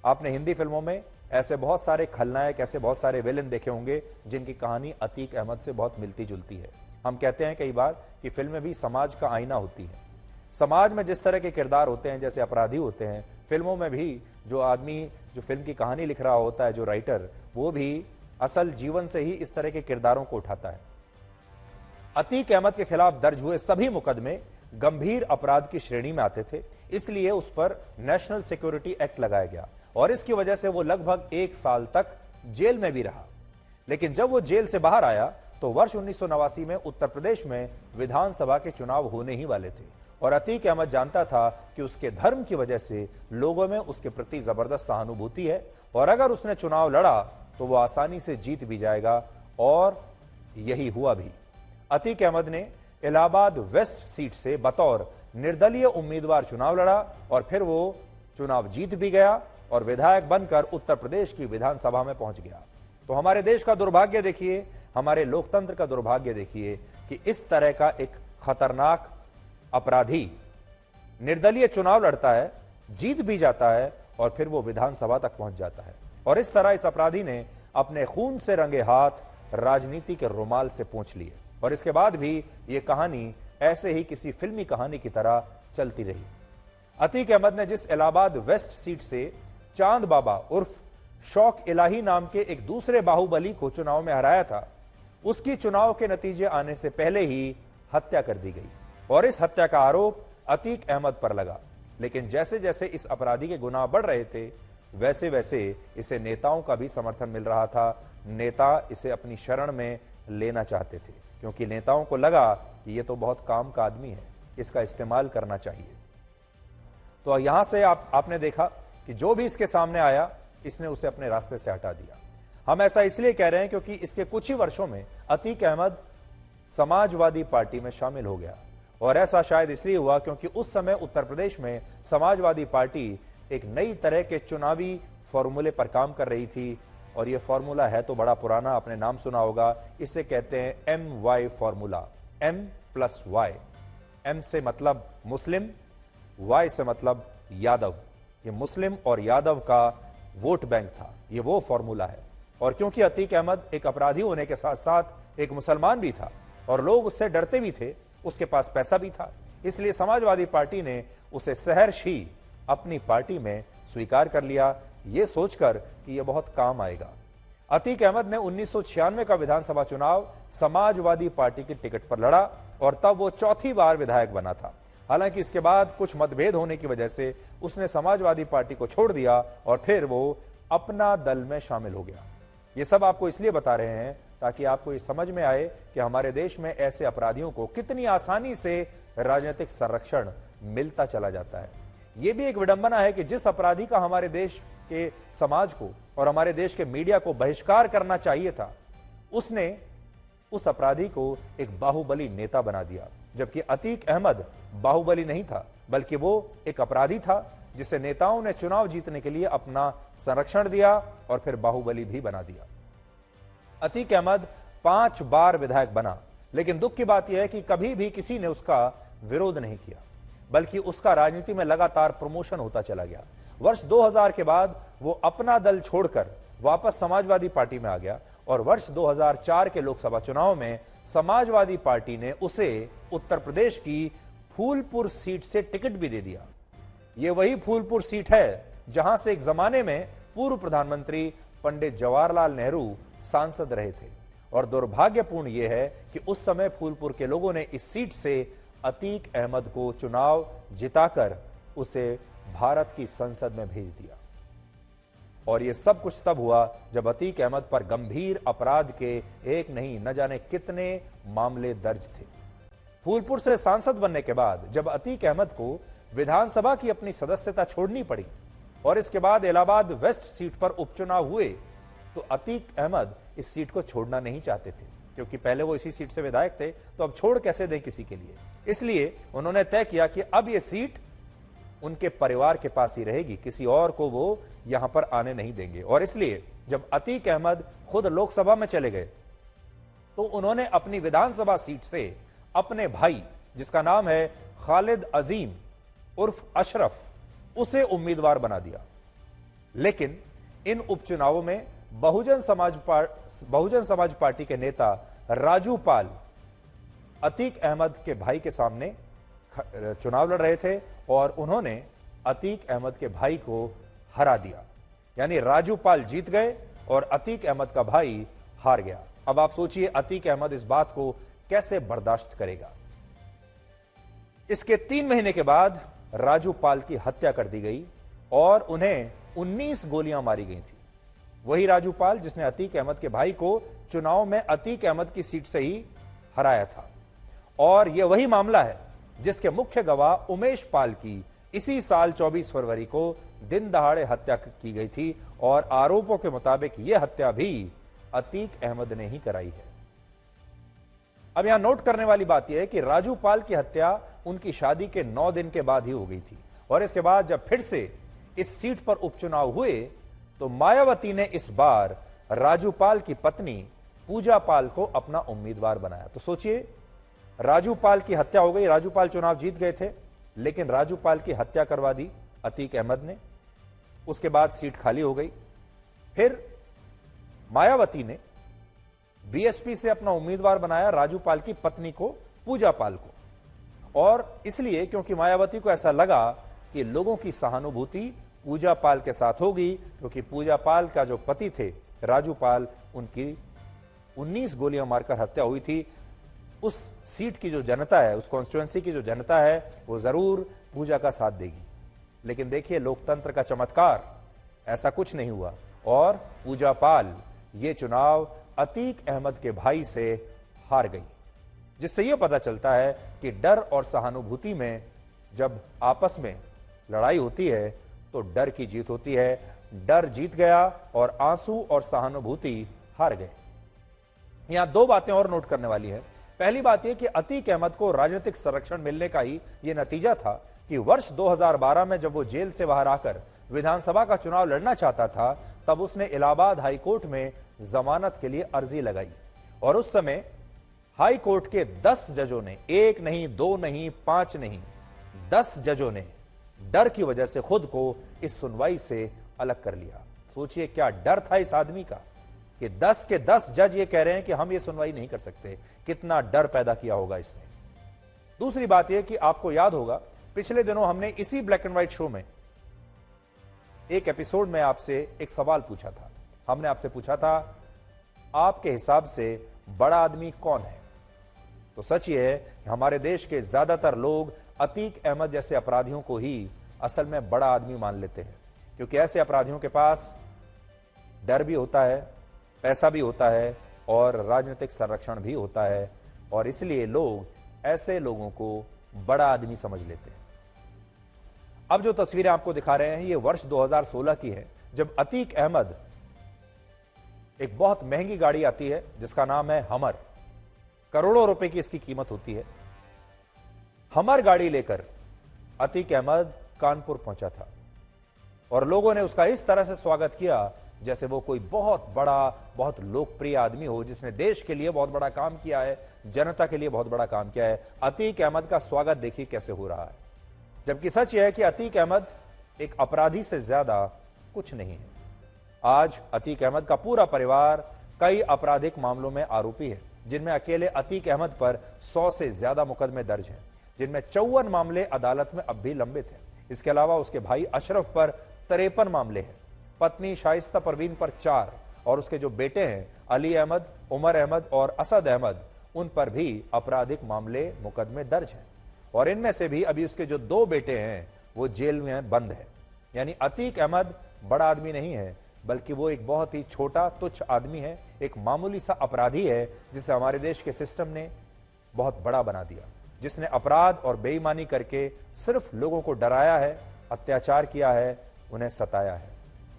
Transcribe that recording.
आपने हिंदी फिल्मों में ऐसे बहुत सारे खलनायक, ऐसे बहुत सारे विलेन देखे होंगे जिनकी कहानी अतीक अहमद से बहुत मिलती जुलती है। हम कहते हैं कई बार कि फिल्में भी समाज का आईना होती हैं। समाज में जिस तरह के किरदार होते हैं, जैसे अपराधी होते हैं, फिल्मों में भी जो आदमी जो फिल्म की कहानी लिख रहा होता है, जो राइटर, वो भी असल जीवन से ही इस तरह के किरदारों को उठाता है। अतीक अहमद के खिलाफ दर्ज हुए सभी मुकदमे गंभीर अपराध की श्रेणी में आते थे, इसलिए उस पर नेशनल सिक्योरिटी एक्ट लगाया गया और इसकी वजह से वो लगभग 1 साल तक जेल में भी रहा। लेकिन जब वो जेल से बाहर आया तो वर्ष 1989 में उत्तर प्रदेश में विधानसभा के चुनाव होने ही वाले थे और अतीक अहमद जानता था कि उसके धर्म की वजह से लोगों में उसके प्रति जबरदस्त सहानुभूति है और अगर उसने चुनाव लड़ा तो वो आसानी से जीत भी जाएगा, और यही हुआ भी। अतीक अहमद ने इलाहाबाद वेस्ट सीट से बतौर निर्दलीय उम्मीदवार चुनाव लड़ा और फिर वो चुनाव जीत भी गया और विधायक बनकर उत्तर प्रदेश की विधानसभा में पहुंच गया। तो हमारे देश का दुर्भाग्य देखिए, हमारे लोकतंत्र का दुर्भाग्य देखिए कि इस तरह का एक खतरनाक अपराधी निर्दलीय चुनाव लड़ता है, जीत भी जाता है और फिर वो विधानसभा तक पहुंच जाता है। और इस तरह इस अपराधी ने अपने खून से रंगे हाथ राजनीति के रुमाल से पोंछ लिए और इसके बाद भी ये कहानी ऐसे ही किसी फिल्मी कहानी की तरह चलती रही। अतीक अहमद ने जिस इलाहाबाद वेस्ट सीट से चांद बाबा उर्फ शौक इलाही नाम के एक दूसरे बाहुबली को चुनाव में हराया था, उसकी चुनाव के नतीजे आने से पहले ही हत्या कर दी गई और इस हत्या का आरोप अतीक अहमद पर लगा। लेकिन जैसे जैसे इस अपराधी के गुनाह बढ़ रहे थे, वैसे वैसे इसे नेताओं का भी समर्थन मिल रहा था। नेता इसे अपनी शरण में लेना चाहते थे क्योंकि नेताओं को लगा कि ये तो बहुत काम का आदमी है, इसका इस्तेमाल करना चाहिए। तो यहां से आपने देखा कि जो भी इसके सामने आया, इसने उसे अपने रास्ते से हटा दिया। हम ऐसा इसलिए कह रहे हैं क्योंकि इसके कुछ ही वर्षों में अतीक अहमद समाजवादी पार्टी में शामिल हो गया और ऐसा शायद इसलिए हुआ क्योंकि उस समय उत्तर प्रदेश में समाजवादी पार्टी एक नई तरह के चुनावी फॉर्मूले पर काम कर रही थी और यह फॉर्मूला है तो बड़ा पुराना, आपने नाम सुना होगा। इसे कहते हैं MY फॉर्मूला, M+Y। M से मतलब मुस्लिम, Y से मतलब यादव। ये मुस्लिम और यादव का वोट बैंक था, ये वो फॉर्मूला है। और क्योंकि अतीक अहमद एक अपराधी होने के साथ साथ एक मुसलमान भी था और लोग उससे डरते भी थे, उसके पास पैसा भी था, इसलिए समाजवादी पार्टी ने उसे सहर्ष ही अपनी पार्टी में स्वीकार कर लिया, ये सोचकर कि यह बहुत काम आएगा। अतीक अहमद ने 1996 का विधानसभा चुनाव समाजवादी पार्टी की टिकट पर लड़ा और तब वो चौथी बार विधायक बना था। हालांकि इसके बाद कुछ मतभेद होने की वजह से उसने समाजवादी पार्टी को छोड़ दिया और फिर वो अपना दल में शामिल हो गया। ये सब आपको इसलिए बता रहे हैं ताकि आपको ये समझ में आए कि हमारे देश में ऐसे अपराधियों को कितनी आसानी से राजनीतिक संरक्षण मिलता चला जाता है। यह भी एक विडंबना है कि जिस अपराधी का हमारे देश के समाज को और हमारे देश के मीडिया को बहिष्कार करना चाहिए था, उसने उस अपराधी को एक बाहुबली नेता बना दिया, जबकि अतीक अहमद बाहुबली नहीं था बल्कि वो एक अपराधी था जिसे नेताओं ने चुनाव जीतने के लिए अपना संरक्षण दिया और फिर बाहुबली भी बना दिया। अतीक अहमद 5 बार विधायक बना, लेकिन दुख की बात यह है कि कभी भी किसी ने उसका विरोध नहीं किया, बल्कि उसका राजनीति में लगातार प्रमोशन होता चला गया। वर्ष 2000 के बाद वो अपना दल छोड़कर वापस समाजवादी पार्टी में आ गया और वर्ष 2004 के लोकसभा चुनाव में समाजवादी पार्टी ने उसे उत्तर प्रदेश की फूलपुर सीट से टिकट भी दे दिया। ये वही फूलपुर सीट है जहां से एक जमाने में पूर्व प्रधानमंत्री पंडित जवाहरलाल नेहरू सांसद रहे थे और दुर्भाग्यपूर्ण यह है कि उस समय फूलपुर के लोगों ने इस सीट से अतीक अहमद को चुनाव जिताकर उसे भारत की संसद में भेज दिया। और यह सब कुछ तब हुआ जब अतीक अहमद पर गंभीर अपराध के एक नहीं न जाने कितने मामले दर्ज थे। फूलपुर से सांसद बनने के बाद जब अतीक अहमद को विधानसभा की अपनी सदस्यता छोड़नी पड़ी और इसके बाद इलाहाबाद वेस्ट सीट पर उपचुनाव हुए, तो अतीक अहमद इस सीट को छोड़ना नहीं चाहते थे क्योंकि पहले वो इसी सीट से विधायक थे, तो अब छोड़ कैसे दें किसी के लिए। इसलिए उन्होंने तय किया कि अब ये सीट उनके परिवार के पास ही रहेगी, किसी और को वो यहां पर आने नहीं देंगे। और इसलिए जब अतीक अहमद खुद लोकसभा में चले गए तो उन्होंने अपनी विधानसभा सीट से अपने भाई, जिसका नाम है खालिद अजीम उर्फ अशरफ, उसे उम्मीदवार बना दिया। लेकिन इन उपचुनावों में बहुजन समाज पार्टी के नेता राजू पाल अतीक अहमद के भाई के सामने चुनाव लड़ रहे थे और उन्होंने अतीक अहमद के भाई को हरा दिया। यानी राजू पाल जीत गए और अतीक अहमद का भाई हार गया। अब आप सोचिए अतीक अहमद इस बात को कैसे बर्दाश्त करेगा। इसके 3 महीने के बाद राजू पाल की हत्या कर दी गई और उन्हें 19 गोलियां मारी गई थी। वही राजू पाल जिसने अतीक अहमद के भाई को चुनाव में अतीक अहमद की सीट से ही हराया था। और यह वही मामला है जिसके मुख्य गवाह उमेश पाल की इसी साल 24 फरवरी को दिन दहाड़े हत्या की गई थी और आरोपों के मुताबिक यह हत्या भी अतीक अहमद ने ही कराई है। अब यहां नोट करने वाली बात यह है कि राजू पाल की हत्या उनकी शादी के 9 दिन के बाद ही हो गई थी और इसके बाद जब फिर से इस सीट पर उपचुनाव हुए तो मायावती ने इस बार राजू पाल की पत्नी पूजा पाल को अपना उम्मीदवार बनाया। तो सोचिए, राजू पाल की हत्या हो गई, राजू पाल चुनाव जीत गए थे, लेकिन राजू पाल की हत्या करवा दी अतीक अहमद ने। उसके बाद सीट खाली हो गई। फिर मायावती ने बीएसपी से अपना उम्मीदवार बनाया राजू पाल की पत्नी को, पूजा पाल को, और इसलिए क्योंकि मायावती को ऐसा लगा कि लोगों की सहानुभूति पूजा पाल के साथ होगी, क्योंकि पूजा पाल का जो पति थे राजू पाल, उनकी 19 गोलियां मारकर हत्या हुई थी। उस सीट की जो जनता है, उस कॉन्स्टिट्यूएंसी की जो जनता है, वो जरूर पूजा का साथ देगी। लेकिन देखिए लोकतंत्र का चमत्कार, ऐसा कुछ नहीं हुआ और पूजा पाल ये चुनाव अतीक अहमद के भाई से हार गई, जिससे यह पता चलता है कि डर और सहानुभूति में जब आपस में लड़ाई होती है तो डर की जीत होती है। डर जीत गया और आंसू और सहानुभूति हार गए। यहां 2 बातें और नोट करने वाली है। पहली बात यह कि अतीक अहमद को राजनीतिक संरक्षण मिलने का ही यह नतीजा था कि वर्ष 2012 में जब वो जेल से बाहर आकर विधानसभा का चुनाव लड़ना चाहता था, तब उसने इलाहाबाद हाई कोर्ट में जमानत के लिए अर्जी लगाई और उस समय हाई कोर्ट के 10 जजों ने, 1 नहीं, 2 नहीं, 5 नहीं, 10 जजों ने डर की वजह से खुद को इस सुनवाई से अलग कर लिया। सोचिए क्या डर था इस आदमी का कि 10 के 10 जज ये कह रहे हैं कि हम ये सुनवाई नहीं कर सकते। कितना डर पैदा किया होगा इसने। दूसरी बात यह कि आपको याद होगा पिछले दिनों हमने इसी ब्लैक एंड व्हाइट शो में एक एपिसोड में आपसे एक सवाल पूछा था। हमने आपसे पूछा था, आपके हिसाब से बड़ा आदमी कौन है? तो सच ये है कि हमारे देश के ज्यादातर लोग अतीक अहमद जैसे अपराधियों को ही असल में बड़ा आदमी मान लेते हैं, क्योंकि ऐसे अपराधियों के पास डर भी होता है, पैसा भी होता है और राजनीतिक संरक्षण भी होता है, और इसलिए लोग ऐसे लोगों को बड़ा आदमी समझ लेते हैं। अब जो तस्वीरें आपको दिखा रहे हैं ये वर्ष 2016 की है, जब अतीक अहमद, एक बहुत महंगी गाड़ी आती है जिसका नाम है हमर, करोड़ों रुपए की इसकी कीमत होती है। हमर गाड़ी लेकर अतीक अहमद कानपुर पहुंचा था और लोगों ने उसका इस तरह से स्वागत किया जैसे वो कोई बहुत बड़ा, बहुत लोकप्रिय आदमी हो जिसने देश के लिए बहुत बड़ा काम किया है, जनता के लिए बहुत बड़ा काम किया है। अतीक अहमद का स्वागत देखिए कैसे हो रहा है, जबकि सच यह है कि अतीक अहमद एक अपराधी से ज्यादा कुछ नहीं है। आज अतीक अहमद का पूरा परिवार कई आपराधिक मामलों में आरोपी है, जिनमें अकेले अतीक अहमद पर 100 से ज्यादा मुकदमे दर्ज हैं, जिनमें 54 मामले अदालत में अब भी लंबित हैं। इसके अलावा उसके भाई अशरफ पर 53 मामले हैं, पत्नी शाइस्ता परवीन पर 4 और उसके जो बेटे हैं अली अहमद, उमर अहमद और असद अहमद, उन पर भी आपराधिक मामले, मुकदमे दर्ज हैं। और इनमें से भी अभी उसके जो 2 बेटे हैं वो जेल में बंद है। यानी अतीक अहमद बड़ा आदमी नहीं है, बल्कि वो एक बहुत ही छोटा, तुच्छ आदमी है, एक मामूली सा अपराधी है जिसे हमारे देश के सिस्टम ने बहुत बड़ा बना दिया, जिसने अपराध और बेईमानी करके सिर्फ लोगों को डराया है, अत्याचार किया है, उन्हें सताया है।